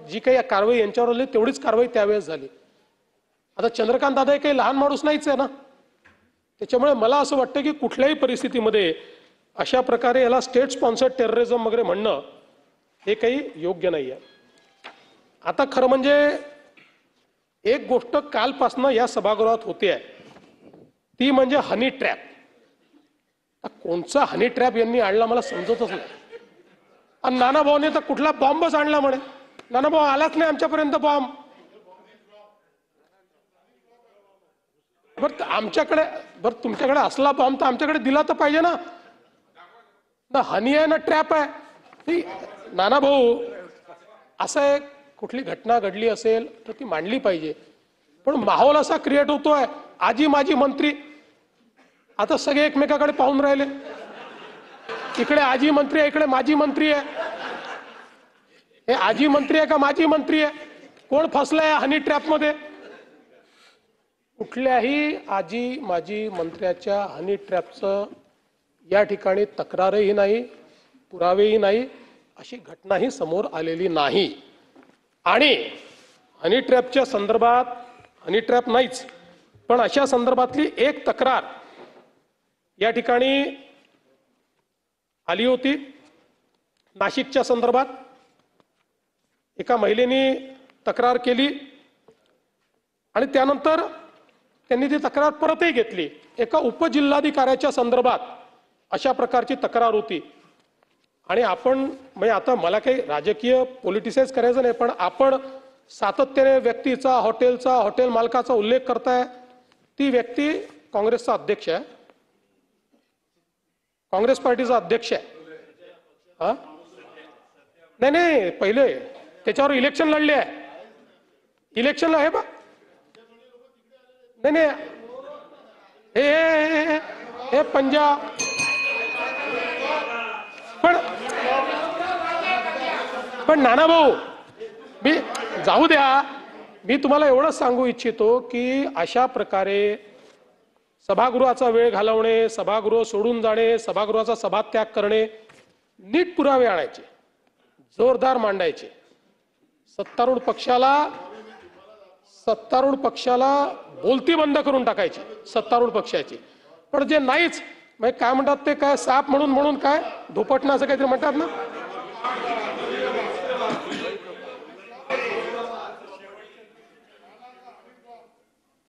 जी काही कारवाई यांच्यावर आली तेवढीच कारवाई त्यावेळेस झाली. आता चंद्रकांत दादा काही लहान माणूस नाहीच आहे ना. त्याच्यामुळे मला असं वाटतं की कुठल्याही परिस्थितीमध्ये अशा प्रकारे याला स्टेट स्पॉन्सर्ड टेररिझम वगैरे म्हणणं हे काही योग्य नाही आहे. आता खरं म्हणजे एक गोष्ट कालपासनं या सभागृहात होते आहे ती म्हणजे हनी ट्रॅप. कोणचा हनी ट्रॅप यांनी आणला मला समजतच नाही. आणि नानाभाऊने तर कुठला बॉम्बच आणला म्हणे. नानाभाऊ आलाच नाही आमच्यापर्यंत बॉम्ब. बरं आमच्याकडे बरं तुमच्याकडे असला बॉम्ब तर आमच्याकडे दिला तर पाहिजे ना. ना हनी आहे ना ट्रॅप आहे. नानाभाऊ असं आहे कुठली घटना घडली असेल तर ती मांडली पाहिजे. पण माहोल असा क्रिएट होतोय आजी माजी मंत्री आता सगळे एकमेकाकडे पाहून राहिले. इकडे आजी मंत्री आहे इकडे माजी मंत्री आहे. हे आजी मंत्री आहे का माजी मंत्री आहे? कोण फसलाय हनी ट्रॅप मध्ये? कुठल्याही आजी माजी मंत्र्याच्या हनी ट्रॅपचं या ठिकाणी तक्रारही नाही पुरावेही नाही अशी घटनाही समोर आलेली नाही. आणि हनी ट्रॅपच्या संदर्भात हनी ट्रॅप नाहीच पण अशा संदर्भातली एक तक्रार या ठिकाणी आली होती. नाशिकच्या संदर्भात एका महिलेने तक्रार केली आणि त्यानंतर त्यांनी ती तक्रार परतही घेतली. एका उपजिल्हाधिकाऱ्याच्या संदर्भात अशा प्रकारची तक्रार होती. आणि आपण म्हणजे आता मला काही राजकीय पॉलिटिसाइज करायचं नाही पण आपण सातत्याने व्यक्तीचा हॉटेल मालकाचा उल्लेख करताय. ती व्यक्ती काँग्रेसचा अध्यक्ष आहे. काँग्रेस पार्टीचा अध्यक्ष आहे. हा नाही नाही पहिले त्याच्यावर इलेक्शन लढले आहे. इलेक्शनला आहे बा. नाही नाही हे हे पंजाब पण नानाभाऊ मी जाऊ द्या. मी तुम्हाला एवढंच सांगू इच्छितो की अशा प्रकारे सभागृहाचा वेळ घालवणे सभागृह सोडून जाणे सभागृहाचा सभात्याग करणे नीट पुरावे आणायचे जोरदार मांडायचे. सत्तारूढ पक्षाला बोलती बंद करून टाकायची सत्तारूढ पक्षाची. पण जे नाहीच काय म्हणतात ते काय साप म्हणून काय धोपटणं असं काहीतरी म्हणतात ना